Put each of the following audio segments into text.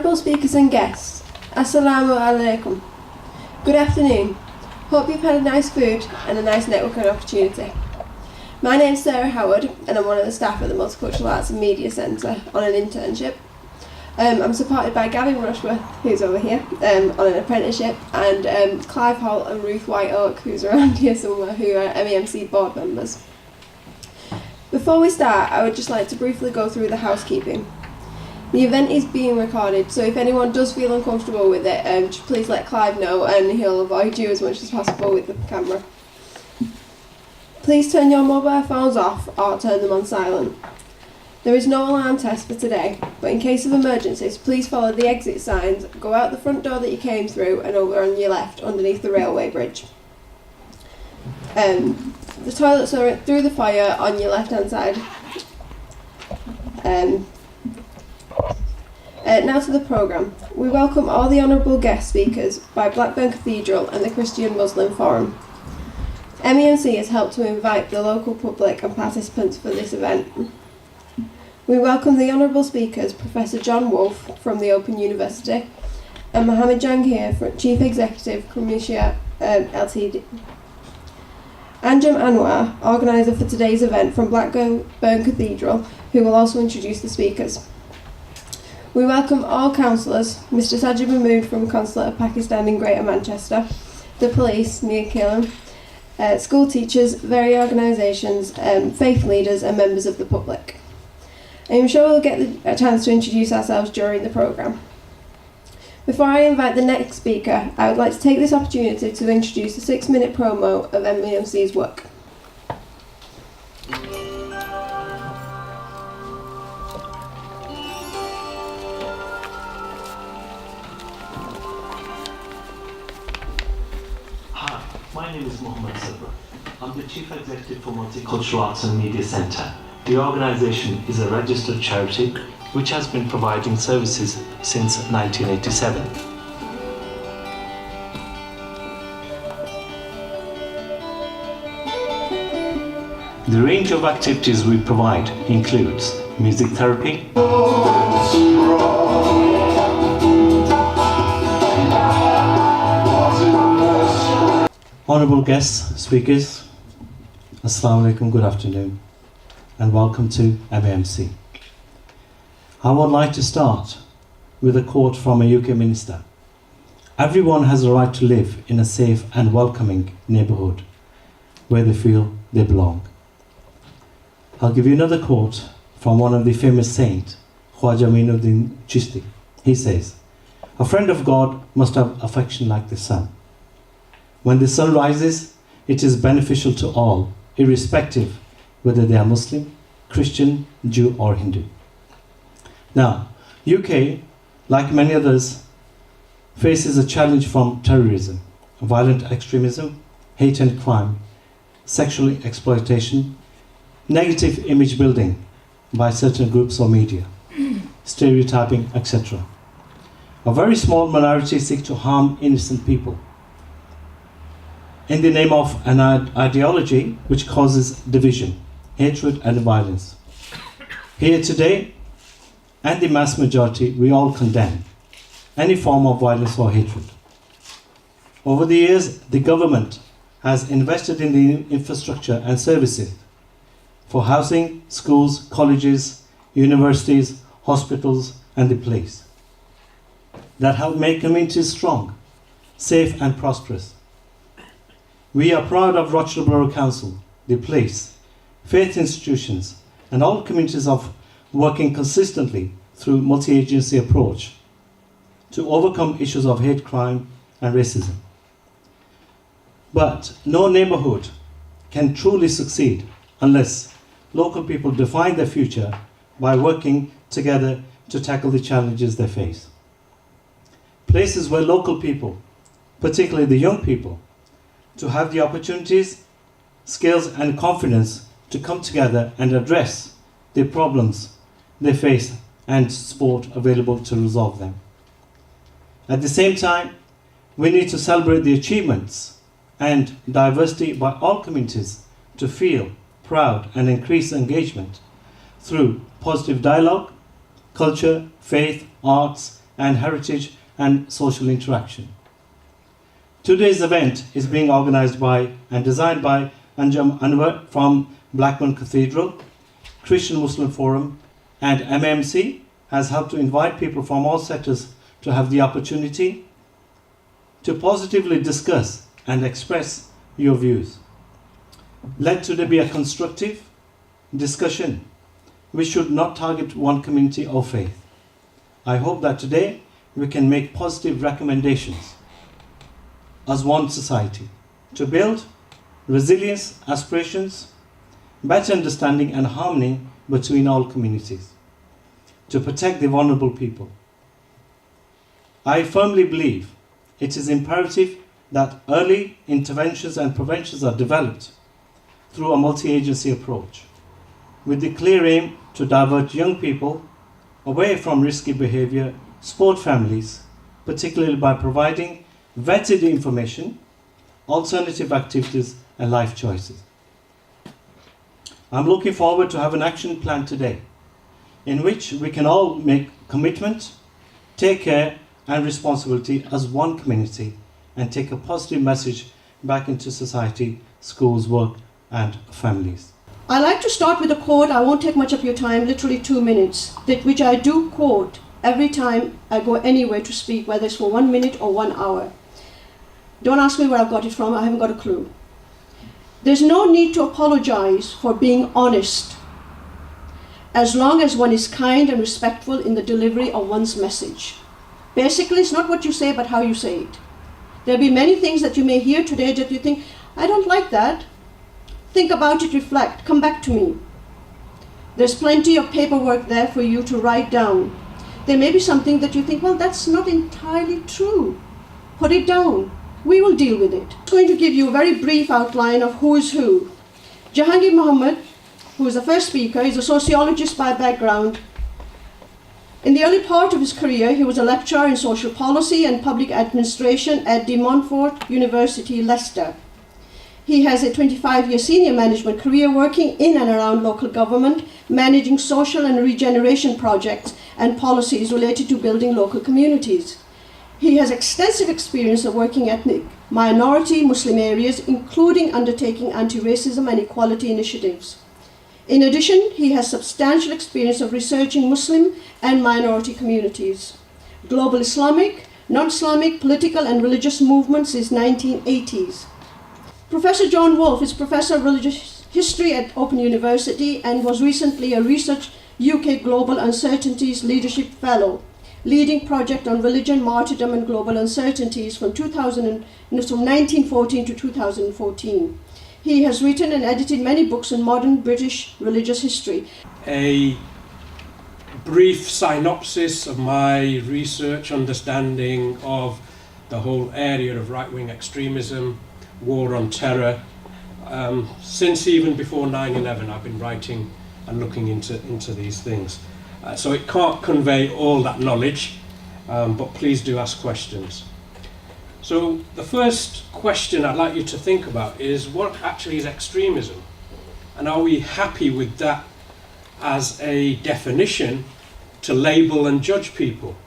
Honourable speakers and guests, Assalamu alaikum. Good afternoon. Hope you've had a nice food and a nice networking opportunity. My name's Sarah Howard and I'm one of the staff at the Multicultural Arts and Media Centre on an internship. I'm supported by Gavin Rushworth, who's over here, on an apprenticeship, and Clive Holt and Ruth Whiteoak, who's around here somewhere, who are MAMC board members. Before we start, I would just like to briefly go through the housekeeping. The event is being recorded, so if anyone does feel uncomfortable with it, just please let Clive know and he'll avoid you as much as possible with the camera. Please turn your mobile phones off or turn them on silent. There is no alarm test for today, but in case of emergencies, please follow the exit signs, go out the front door that you came through and over on your left underneath the railway bridge. The toilets are through the foyer on your left hand side. Now to the programme. We welcome all the honourable guest speakers by Blackburn Cathedral and the Christian Muslim Forum. MAMC has helped to invite the local public and participants for this event. We welcome the honourable speakers, Professor John Wolffe from the Open University and Mohammed Jahangir, Chief Executive Communica Ltd. Anjum Anwar, organiser for today's event from Blackburn Cathedral, who will also introduce the speakers. We welcome all councillors, Mr Sajid Mahmood from Consulate of Pakistan in Greater Manchester, the police, Mia Killam, school teachers, various organisations, faith leaders and members of the public. I'm sure we'll get a chance to introduce ourselves during the programme. Before I invite the next speaker, I would like to take this opportunity to introduce a 6-minute promo of MAMC's work. Hi, my name is Mohammed. I'm the Chief Executive for Multicultural Arts and Media Centre. The organisation is a registered charity which has been providing services since 1987. The range of activities we provide includes music therapy, honourable guests, speakers, Assalamu alaikum, good afternoon, and welcome to MAMC. I would like to start with a quote from a UK minister. Everyone has a right to live in a safe and welcoming neighbourhood where they feel they belong. I'll give you another quote from one of the famous saints, Khwaja Mainuddin Chishti. He says, "A friend of God must have affection like the sun. When the sun rises, it is beneficial to all, irrespective whether they are Muslim, Christian, Jew or Hindu." Now, UK, like many others, faces a challenge from terrorism, violent extremism, hate and crime, sexual exploitation, negative image building by certain groups or media, stereotyping, etc. A very small minority seek to harm innocent people in the name of an ideology which causes division, hatred and violence. Here today, and the mass majority, we all condemn any form of violence or hatred. Over the years, the government has invested in the infrastructure and services for housing, schools, colleges, universities, hospitals, and the police that help make communities strong, safe and prosperous. We are proud of Rochester Borough Council, the police, faith institutions, and all communities of working consistently through multi-agency approach to overcome issues of hate crime and racism. But no neighbourhood can truly succeed unless local people define their future by working together to tackle the challenges they face. Places where local people, particularly the young people, to have the opportunities, skills and confidence to come together and address the problems they face and support available to resolve them. At the same time, we need to celebrate the achievements and diversity by all communities to feel proud and increase engagement through positive dialogue, culture, faith, arts and heritage and social interaction. Today's event is being organized by and designed by Anjum Anwar from Blackburn Cathedral, Christian Muslim Forum, and MAMC has helped to invite people from all sectors to have the opportunity to positively discuss and express your views. Let today be a constructive discussion which should not target one community or faith. I hope that today we can make positive recommendations as one society to build resilience, aspirations, better understanding and harmony between all communities, to protect the vulnerable people. I firmly believe it is imperative that early interventions and preventions are developed through a multi-agency approach, with the clear aim to divert young people away from risky behavior, support families, particularly by providing vetted information, alternative activities and life choices. I'm looking forward to have an action plan today in which we can all make commitment, take care and responsibility as one community and take a positive message back into society, schools, work and families. I like to start with a quote. I won't take much of your time, literally 2 minutes, which I do quote every time I go anywhere to speak, whether it's for 1 minute or 1 hour. Don't ask me where I've got it from, I haven't got a clue. There's no need to apologize for being honest, as long as one is kind and respectful in the delivery of one's message. Basically, it's not what you say, but how you say it. There'll be many things that you may hear today that you think, I don't like that. Think about it, reflect, come back to me. There's plenty of paperwork there for you to write down. There may be something that you think, well, that's not entirely true. Put it down. We will deal with it. I'm going to give you a very brief outline of who is who. Jahangir Mohammed, who is the first speaker, is a sociologist by background. In the early part of his career, he was a lecturer in social policy and public administration at De Montfort University, Leicester. He has a 25-year senior management career working in and around local government, managing social and regeneration projects and policies related to building local communities. He has extensive experience of working ethnic minority Muslim areas, including undertaking anti-racism and equality initiatives. In addition, he has substantial experience of researching Muslim and minority communities, global Islamic, non-Islamic, political and religious movements since 1980s. Professor John Wolffe is Professor of Religious History at Open University and was recently a Research UK Global Uncertainties Leadership Fellow, leading project on religion, martyrdom and global uncertainties from 1914 to 2014. He has written and edited many books on modern British religious history. A brief synopsis of my research understanding of the whole area of right-wing extremism, war on terror. Since even before 9/11 I've been writing and looking into these things. So it can't convey all that knowledge, but please do ask questions. So the first question I'd like you to think about is, what actually is extremism? And are we happy with that as a definition to label and judge people?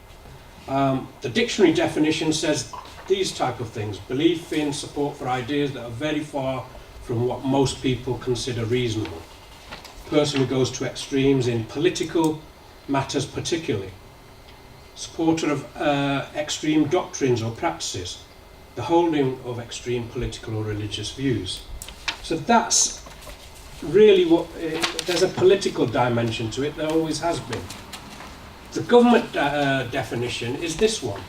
The dictionary definition says these type of things: belief in, support for ideas that are very far from what most people consider reasonable. Person who goes to extremes in political matters particularly. Supporter of extreme doctrines or practices, the holding of extreme political or religious views. So that's really what, there's a political dimension to it, there always has been. The government definition is this one: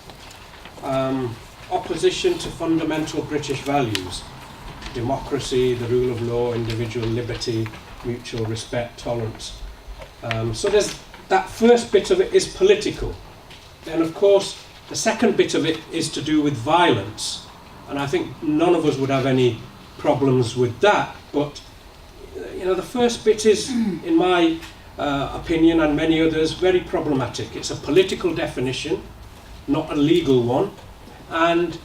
opposition to fundamental British values, democracy, the rule of law, individual liberty, mutual respect, tolerance. So there's that first bit of it is political. Then of course the second bit of it is to do with violence, and I think none of us would have any problems with that, but you know, the first bit is, in my opinion and many others, very problematic. It's a political definition, not a legal one, and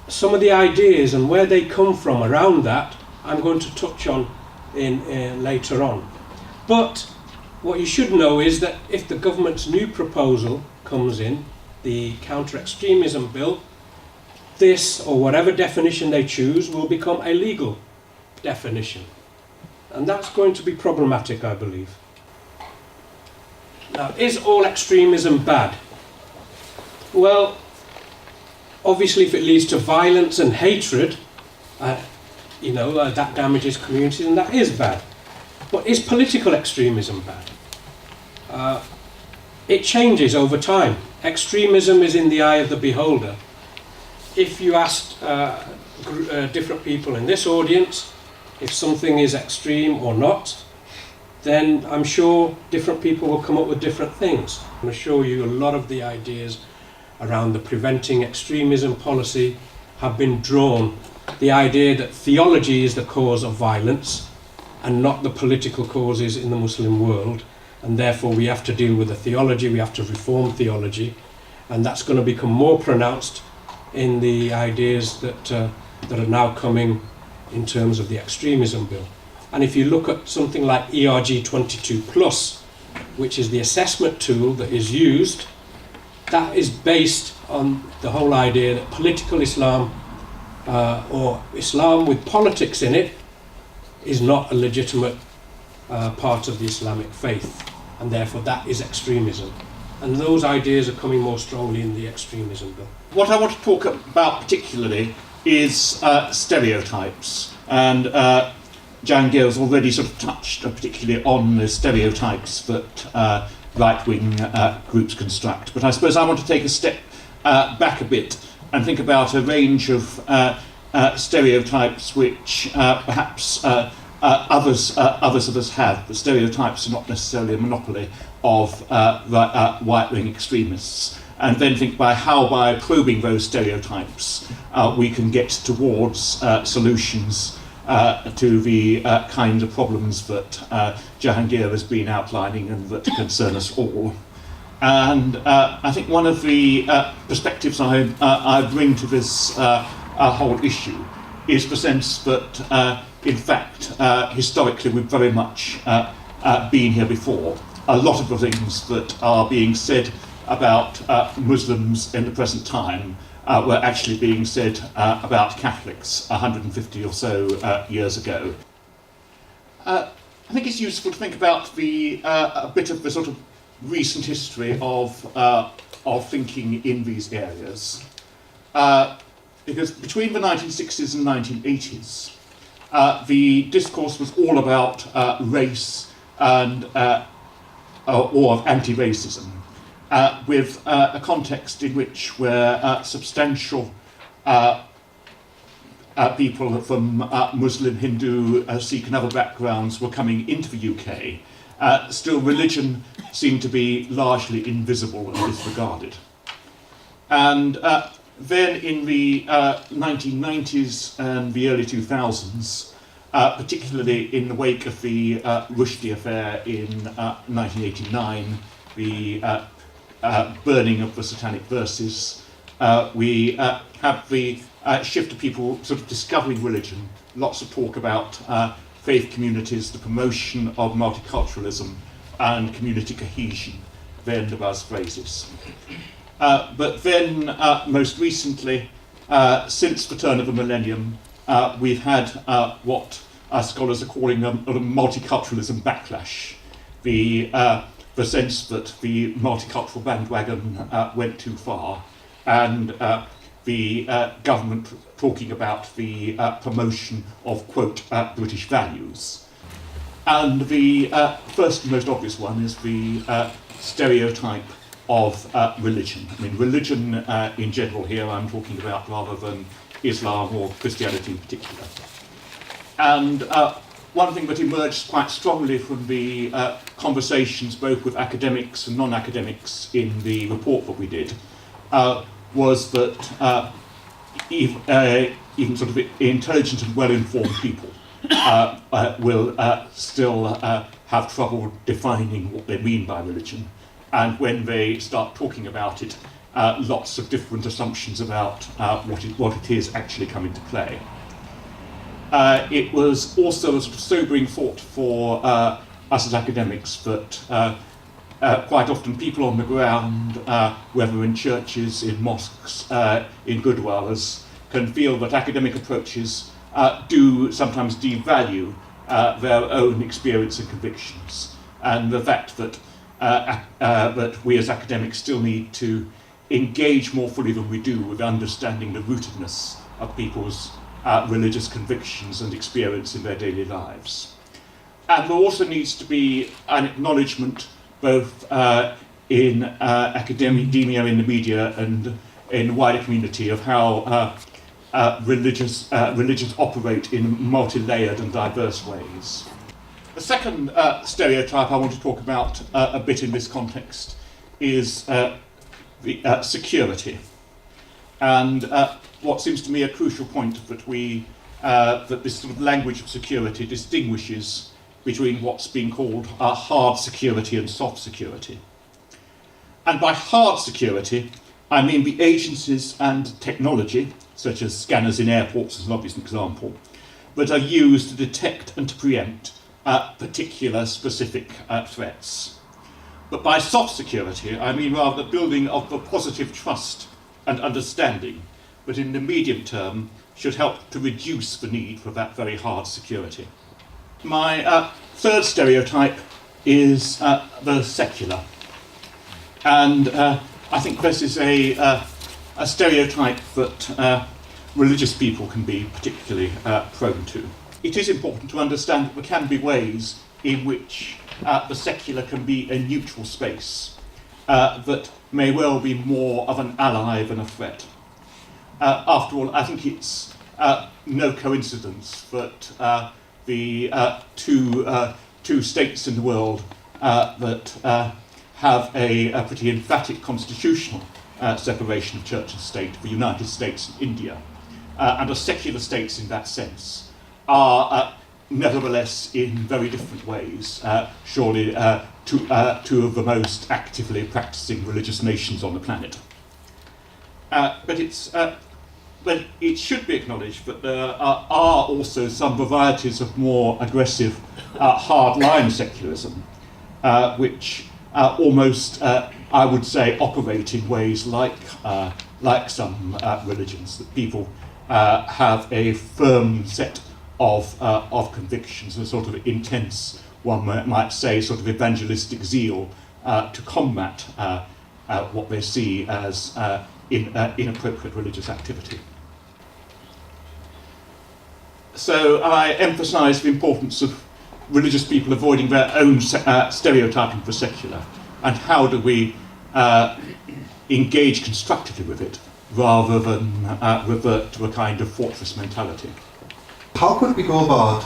some of the ideas and where they come from around that I'm going to touch on in later on. But what you should know is that if the government's new proposal comes in the counter-extremism bill, this, or whatever definition they choose, will become a legal definition. And that's going to be problematic, I believe. Now, is all extremism bad? Well, obviously if it leads to violence and hatred, that damages communities, and that is bad. But is political extremism bad? It changes over time. Extremism is in the eye of the beholder. If you asked different people in this audience if something is extreme or not, then I'm sure different people will come up with different things. I'm going to show you a lot of the ideas around the preventing extremism policy have been drawn. The idea that theology is the cause of violence and not the political causes in the Muslim world, and therefore we have to deal with the theology, we have to reform theology, and that's going to become more pronounced in the ideas that are now coming in terms of the extremism bill. And if you look at something like ERG 22+, which is the assessment tool that is used, that is based on the whole idea that political Islam, or Islam with politics in it, is not a legitimate part of the Islamic faith, and therefore that is extremism. And those ideas are coming more strongly in the extremism bill. What I want to talk about particularly is stereotypes, and Jahangir has already sort of touched particularly on the stereotypes that right-wing groups construct. But I suppose I want to take a step back a bit and think about a range of stereotypes which perhaps others of us have. The stereotypes are not necessarily a monopoly of right-wing extremists. And then think how by probing those stereotypes we can get towards solutions to the kinds of problems that Jahangir has been outlining and that concern us all. And I think one of the perspectives I bring to this whole issue is the sense that, in fact, historically we've very much been here before. A lot of the things that are being said about Muslims in the present time were actually being said about Catholics 150 or so years ago. I think it's useful to think about a bit of the sort of recent history of thinking in these areas. Because between the 1960s and 1980s, the discourse was all about race and or of anti-racism, with a context in which where substantial people from Muslim, Hindu, Sikh and other backgrounds were coming into the UK, still religion seemed to be largely invisible and disregarded. And then in the 1990s and the early 2000s, particularly in the wake of the Rushdie affair in 1989, the burning of the Satanic Verses, we have the shift of people sort of discovering religion, lots of talk about faith communities, the promotion of multiculturalism and community cohesion, then the buzz phrases. But then, most recently, since the turn of the millennium, we've had what scholars are calling a multiculturalism backlash. The sense that the multicultural bandwagon went too far, and the government talking about the promotion of, quote, British values. And the first and most obvious one is the stereotype of religion. I mean, religion in general here I'm talking about rather than Islam or Christianity in particular. And one thing that emerged quite strongly from the conversations both with academics and non-academics in the report that we did was that even sort of intelligent and well-informed people will still have trouble defining what they mean by religion. And when they start talking about it, lots of different assumptions about what it is actually come into play. It was also a sort of sobering thought for us as academics that quite often people on the ground, whether in churches, in mosques, in Gurdwaras, can feel that academic approaches do sometimes devalue their own experience and convictions, and the fact that that we as academics still need to engage more fully than we do with understanding the rootedness of people's religious convictions and experience in their daily lives. And there also needs to be an acknowledgement, both in academia, in the media, and in the wider community, of how religions operate in multi-layered and diverse ways. The second stereotype I want to talk about a bit in this context is the security, and what seems to me a crucial point that this sort of language of security distinguishes between what's being called hard security and soft security. And by hard security, I mean the agencies and technology, such as scanners in airports as an obvious example, that are used to detect and to preempt particular specific threats. But by soft security, I mean rather the building of the positive trust and understanding that in the medium term should help to reduce the need for that very hard security. My third stereotype is the secular. And I think this is a stereotype that religious people can be particularly prone to. It is important to understand that there can be ways in which the secular can be a neutral space that may well be more of an ally than a threat. After all, I think it's no coincidence that the two states in the world that have a pretty emphatic constitutional separation of church and state, the United States and India, and are secular states in that sense, are nevertheless in very different ways, surely two of the most actively practicing religious nations on the planet. But it should be acknowledged that there are also some varieties of more aggressive hard-line secularism, which almost, I would say, operate in ways like some religions, that people have a firm set of convictions, a sort of intense, one might say, sort of evangelistic zeal to combat what they see as inappropriate religious activity. So I emphasise the importance of religious people avoiding their own stereotyping for secular, and how do we engage constructively with it rather than revert to a kind of fortress mentality. How could we go about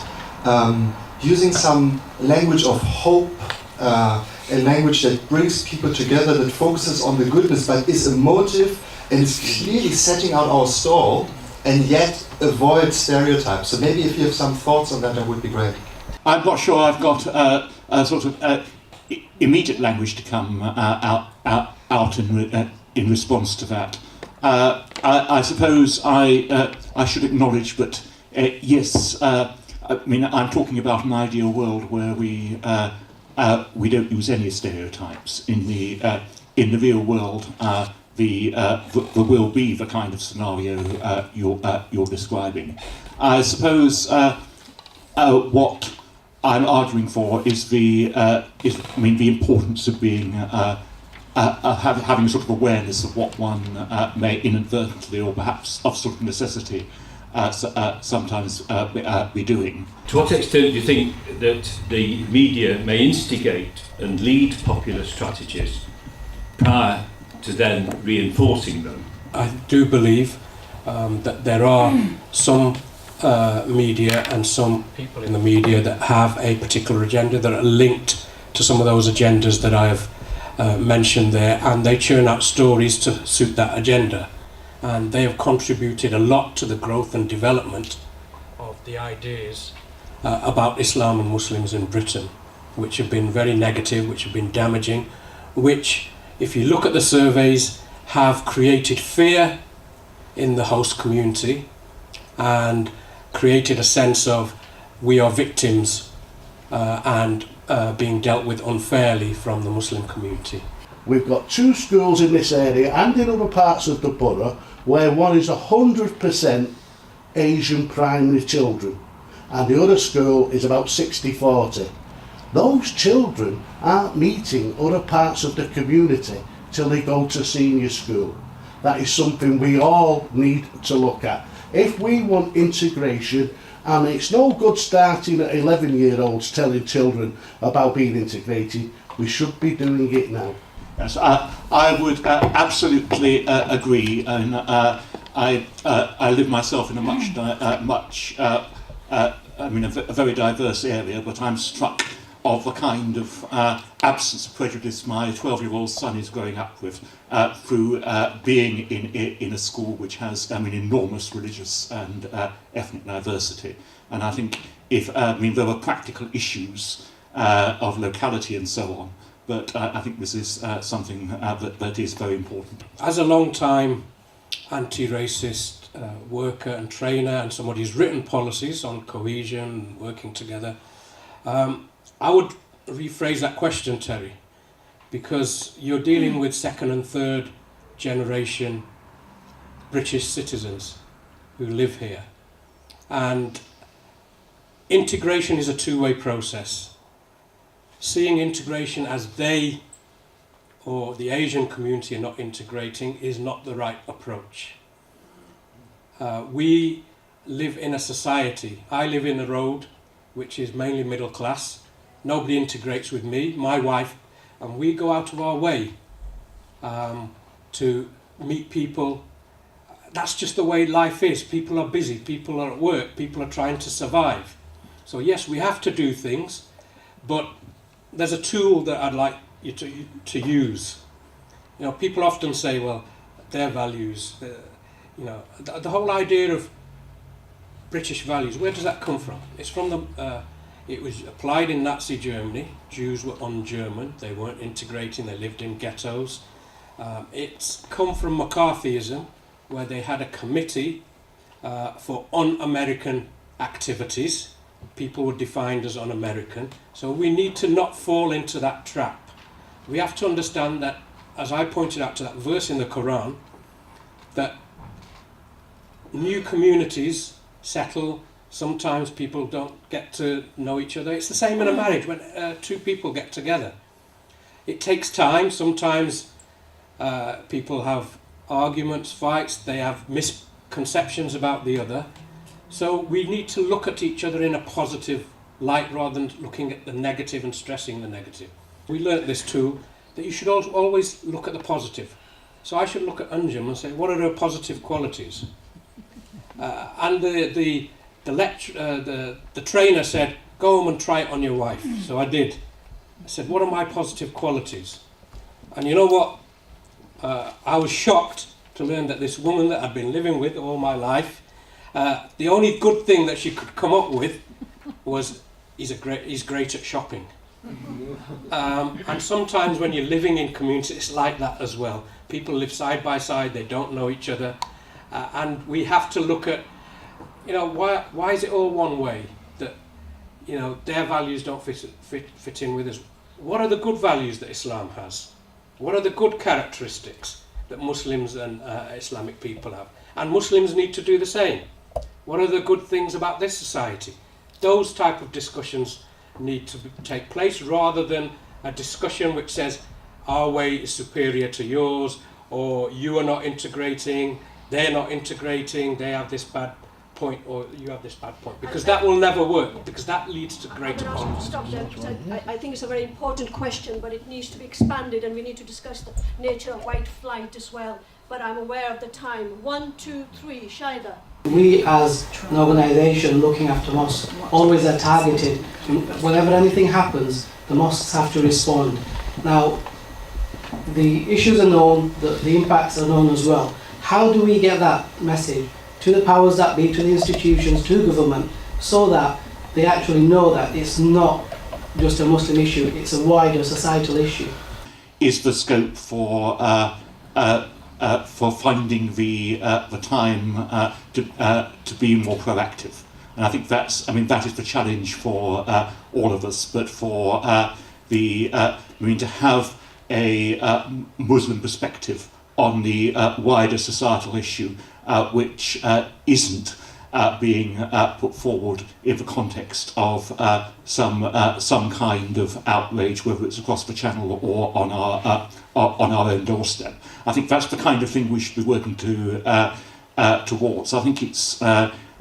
using some language of hope, a language that brings people together, that focuses on the goodness but is emotive and is clearly setting out our stall, and yet avoid stereotypes? So maybe if you have some thoughts on that would be great. I'm not sure I've got a sort of immediate language to come out in response to that. I suppose I should acknowledge that yes, I mean, I'm talking about an ideal world where we don't use any stereotypes. In the real world, there will be the kind of scenario you're describing. I suppose what I'm arguing for is the importance of being having sort of awareness of what one may inadvertently, or perhaps of sort of necessity, sometimes be doing. To what extent do you think that the media may instigate and lead popular strategies prior to then reinforcing them? I do believe that there are some media and some people in the media that have a particular agenda that are linked to some of those agendas that I have mentioned there, and they churn out stories to suit that agenda. And they have contributed a lot to the growth and development of the ideas about Islam and Muslims in Britain, which have been very negative, which have been damaging, which, if you look at the surveys, have created fear in the host community and created a sense of we are victims and being dealt with unfairly from the Muslim community. We've got 2 schools in this area and in other parts of the borough where one is 100% Asian primary children and the other school is about 60-40. Those children aren't meeting other parts of the community till they go to senior school. That is something we all need to look at. If we want integration, and it's no good starting at 11-year-olds telling children about being integrated, we should be doing it now. Yes, I would absolutely agree, and I live myself in a very diverse area, but I'm struck of the kind of absence of prejudice my 12-year-old son is growing up with through being in a school which has enormous religious and ethnic diversity. And I think if there are practical issues of locality and so on, but I think this is something that is very important. As a long-time anti-racist worker and trainer and somebody who's written policies on cohesion and working together, I would rephrase that question, Terry, because you're dealing with 2nd and 3rd generation British citizens who live here. And integration is a two-way process. Seeing integration as they or the Asian community are not integrating is not the right approach. We live in a society. I live in a road which is mainly middle class. Nobody integrates with me, my wife, and we go out of our way to meet people. That's just the way life is. People are busy, people are at work, people are trying to survive. So yes, we have to do things, but there's a tool that I'd like you to use. You know, people often say, well, their values, the whole idea of British values, where does that come from? It's from it was applied in Nazi Germany. Jews were un-German, they weren't integrating, they lived in ghettos. It's come from McCarthyism, where they had a committee for un-American activities. People were defined as un-American. So we need to not fall into that trap. We have to understand that, as I pointed out to that verse in the Quran, that new communities settle. Sometimes people don't get to know each other. It's the same in a marriage when two people get together. It takes time. Sometimes people have arguments, fights, they have misconceptions about the other. So we need to look at each other in a positive light rather than looking at the negative and stressing the negative. We learnt this too, that you should always look at the positive. So I should look at Anjum and say, what are her positive qualities? And the trainer said, go home and try it on your wife. So I did. I said, what are my positive qualities? And you know what? I was shocked to learn that this woman that I'd been living with all my life, the only good thing that she could come up with was he's great at shopping. And sometimes when you're living in community, it's like that as well. People live side by side, they don't know each other. And we have to look at, why is it all one way? That, their values don't fit in with us. What are the good values that Islam has? What are the good characteristics that Muslims and Islamic people have? And Muslims need to do the same. What are the good things about this society? Those type of discussions need to take place rather than a discussion which says our way is superior to yours, or you are not integrating, they're not integrating, they have this bad point or you have this bad point, because that will never work, because that leads to greater problems. Stop there, because I think it's a very important question, but it needs to be expanded, and we need to discuss the nature of white flight as well. But I'm aware of the time. 1, 2, 3, Shaida. We as an organisation looking after mosques always are targeted. Whenever anything happens, the mosques have to respond. Now, the issues are known, the impacts are known as well. How do we get that message to the powers that be, to the institutions, to government, so that they actually know that it's not just a Muslim issue, it's a wider societal issue? Is the scope for finding the time to be more proactive? And I think that is the challenge for all of us, but for to have a Muslim perspective on the wider societal issue, which isn't being put forward in the context of some kind of outrage, whether it's across the channel or on our own doorstep. I think that's the kind of thing we should be working towards. I think it's.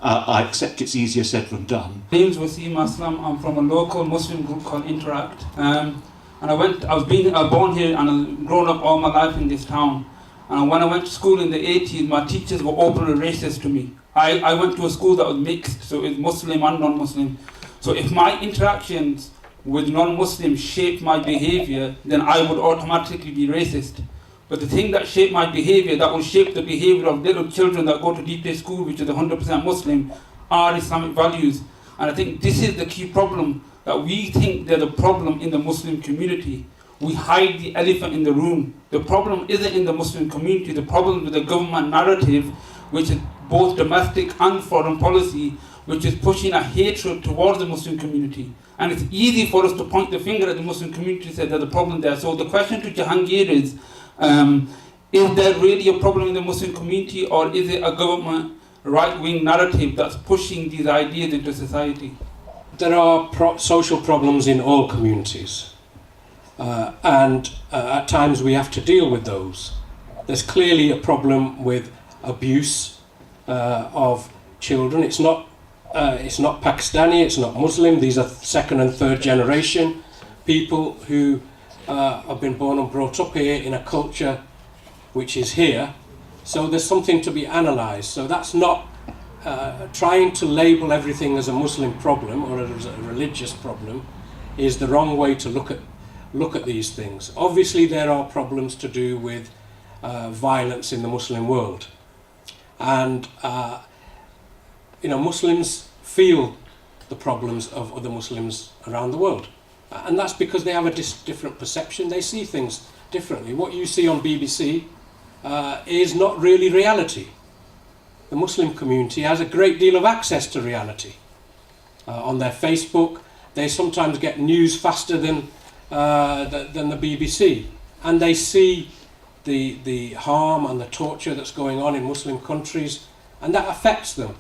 I accept it's easier said than done. My name is Wasim Aslam. I'm from a local Muslim group called Interact, and I was born here and I've grown up all my life in this town. And when I went to school in the 80s, my teachers were openly racist to me. I went to a school that was mixed, so it was Muslim and non-Muslim. So if my interactions with non-Muslims shape my behavior, then I would automatically be racist. But the thing that shaped my behavior, that will shape the behavior of little children that go to deep day school, which is 100% Muslim, are Islamic values. And I think this is the key problem, that we think there's a problem in the Muslim community. We hide the elephant in the room. The problem isn't in the Muslim community. The problem is with the government narrative, which is both domestic and foreign policy, which is pushing a hatred towards the Muslim community. And it's easy for us to point the finger at the Muslim community and say there's a problem there. So the question to Jahangir is there really a problem in the Muslim community, or is it a government right-wing narrative that's pushing these ideas into society? There are social problems in all communities, and at times we have to deal with those. There's clearly a problem with abuse of children. It's not Pakistani, it's not Muslim. These are second and third generation people who have been born and brought up here in a culture which is here. So there's something to be analysed. So that's not trying to label everything as a Muslim problem or as a religious problem is the wrong way to look at these things. Obviously there are problems to do with violence in the Muslim world, and Muslims feel the problems of other Muslims around the world, and that's because they have a different perception. They see things differently. What you see on BBC is not really reality. The Muslim community has a great deal of access to reality. On their Facebook, they sometimes get news faster than the BBC, and they see the harm and the torture that's going on in Muslim countries, and that affects them.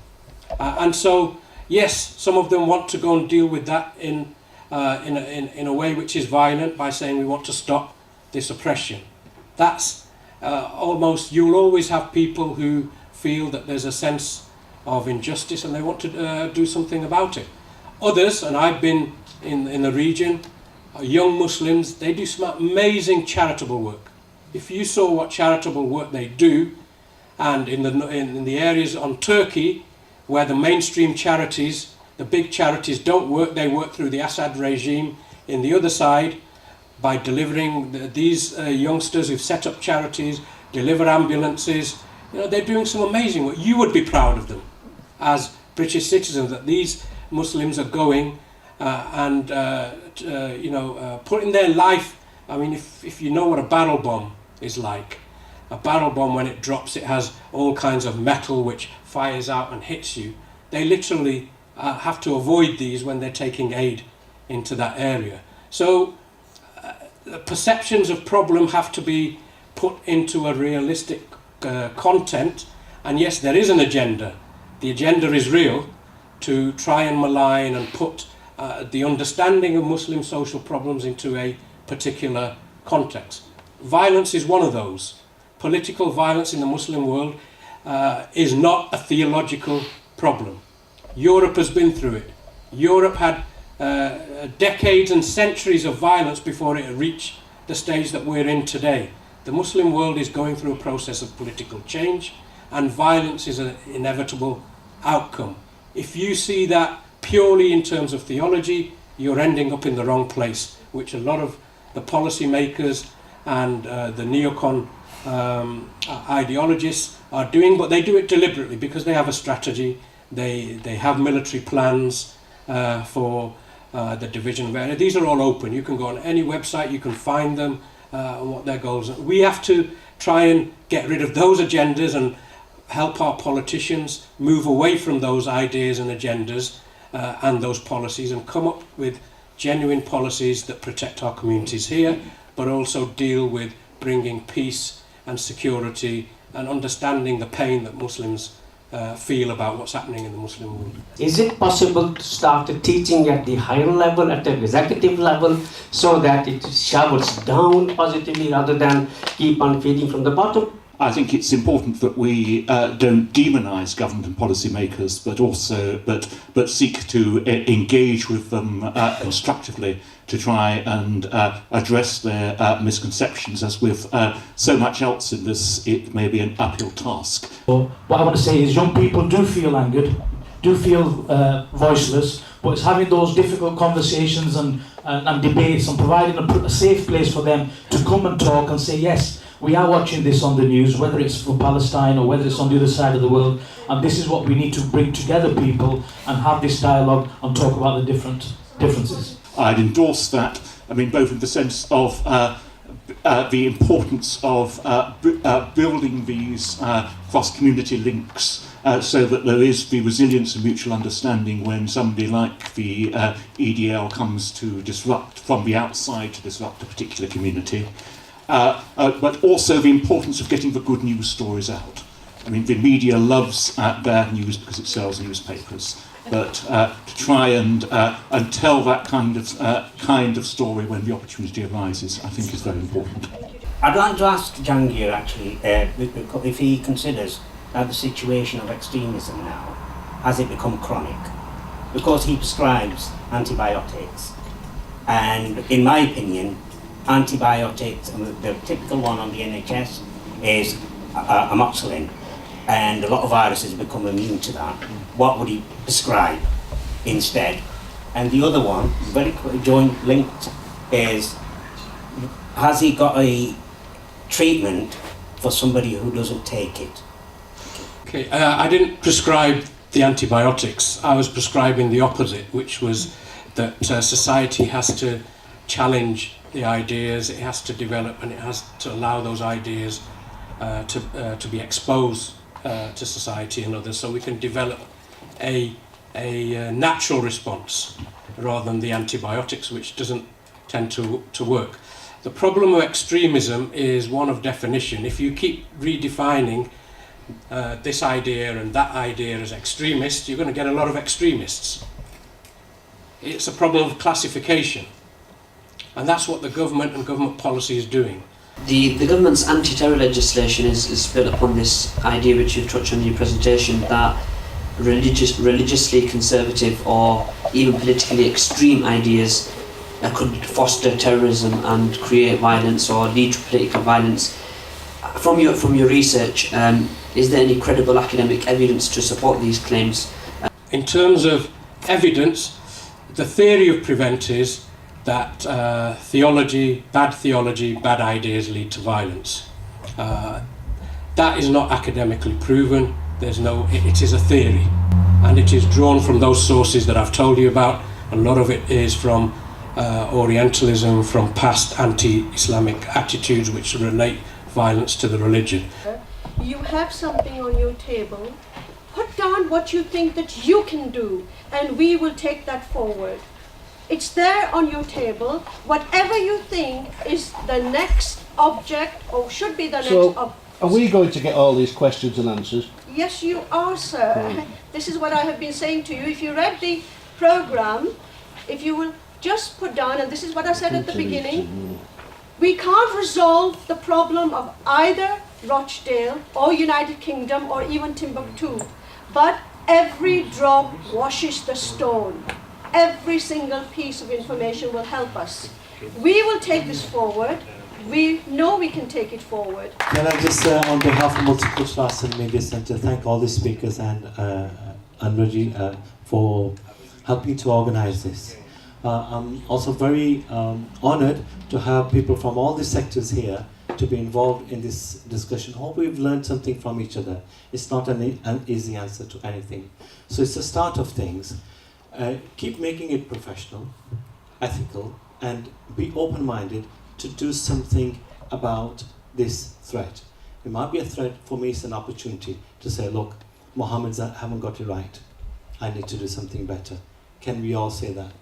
And so, yes, some of them want to go and deal with that in a way which is violent by saying we want to stop this oppression. That's you'll always have people who feel that there's a sense of injustice and they want to do something about it. Others, and I've been in the region, young Muslims, they do some amazing charitable work. If you saw what charitable work they do, and in the areas on Turkey where the mainstream charities, the big charities don't work, they work through the Assad regime in the other side by delivering these youngsters who've set up charities, deliver ambulances. They're doing some amazing work. You would be proud of them as British citizens that these Muslims are going and putting their life. I mean, if you know what a barrel bomb is like, a barrel bomb, when it drops, it has all kinds of metal which fires out and hits you. They literally have to avoid these when they're taking aid into that area. So the perceptions of problem have to be put into a realistic content, and yes, there is an agenda. The agenda is real, to try and malign and put the understanding of Muslim social problems into a particular context. Violence is one of those. Political violence in the Muslim world is not a theological problem. Europe has been through it. Europe had decades and centuries of violence before it reached the stage that we're in today. The Muslim world is going through a process of political change, and violence is an inevitable outcome. If you see that purely in terms of theology, you're ending up in the wrong place, which a lot of the policy makers and the neocon ideologists are doing, but they do it deliberately because they have a strategy. They have military plans for the division of area. These are all open. You can go on any website, you can find them and what their goals are. We have to try and get rid of those agendas and help our politicians move away from those ideas and agendas and those policies and come up with genuine policies that protect our communities here, but also deal with bringing peace and security and understanding the pain that Muslims feel about what's happening in the Muslim world. Is it possible to start teaching at the higher level, at the executive level, so that it showers down positively rather than keep on feeding from the bottom? I think it's important that we don't demonise government and policymakers, but also but seek to engage with them constructively to try and address their misconceptions. As with so much else in this, it may be an uphill task. What I want to say is young people do feel angered, do feel voiceless, but it's having those difficult conversations and debates and providing a safe place for them to come and talk and say, yes, we are watching this on the news, whether it's for Palestine or whether it's on the other side of the world, and this is what we need to bring together people and have this dialogue and talk about the differences. I'd endorse that. I mean, both in the sense of the importance of building these cross-community links so that there is the resilience and mutual understanding when somebody like the EDL comes to disrupt from the outside to disrupt a particular community. But also the importance of getting the good news stories out. I mean, the media loves bad news because it sells newspapers, but to try and tell that kind of story when the opportunity arises, I think is very important. I'd like to ask Jahangir actually if he considers that the situation of extremism now has it become chronic, because he prescribes antibiotics, and in my opinion, antibiotics, the typical one on the NHS is amoxicillin, and a lot of viruses become immune to that. What would he prescribe instead? And the other one, very joint linked, is has he got a treatment for somebody who doesn't take it? Okay, I didn't prescribe the antibiotics. I was prescribing the opposite, which was that society has to challenge the ideas, it has to develop, and it has to allow those ideas to be exposed to society and others, so we can develop a natural response rather than the antibiotics, which doesn't tend to work. The problem with extremism is one of definition. If you keep redefining this idea and that idea as extremist, you're going to get a lot of extremists. It's a problem of classification. And that's what the government and government policy is doing. The government's anti-terror legislation is built upon this idea, which you've touched on in your presentation, that religiously conservative or even politically extreme ideas could foster terrorism and create violence or lead to political violence. From your research, is there any credible academic evidence to support these claims? In terms of evidence, the theory of Prevent is that bad ideas lead to violence. That is not academically proven. It is a theory, and it is drawn from those sources that I've told you about. A lot of it is from Orientalism, from past anti-Islamic attitudes which relate violence to the religion. You have something on your table. Put down what you think that you can do, and we will take that forward. It's there on your table. Whatever you think is the next object, or should be the next object. Are we going to get all these questions and answers? Yes, you are, sir. This is what I have been saying to you. If you read the program, if you will just put down, and this is what I said at the beginning, we can't resolve the problem of either Rochdale or United Kingdom or even Timbuktu, but every drop washes the stone. Every single piece of information will help us. We will take this forward. We know we can take it forward. Can I just, on behalf of Multicultural Arts and Media Centre, thank all the speakers and Raji for helping to organise this. I'm also very honoured to have people from all the sectors here to be involved in this discussion. Hope we've learned something from each other. It's not an easy answer to anything. So it's the start of things. Keep making it professional, ethical, and be open-minded to do something about this threat. It might be a threat. For me, it's an opportunity to say, look, Mohammed's haven't got it right. I need to do something better. Can we all say that?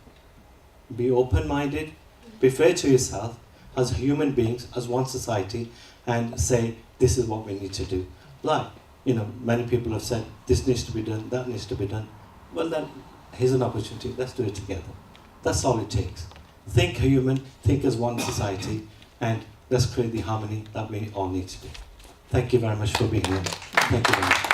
Be open-minded, be fair to yourself as human beings, as one society, and say, this is what we need to do. Like, you know, many people have said, this needs to be done, that needs to be done. Well then, here's an opportunity, let's do it together. That's all it takes. Think human, think as one society, and let's create the harmony that we all need to do. Thank you very much for being here. Thank you very much.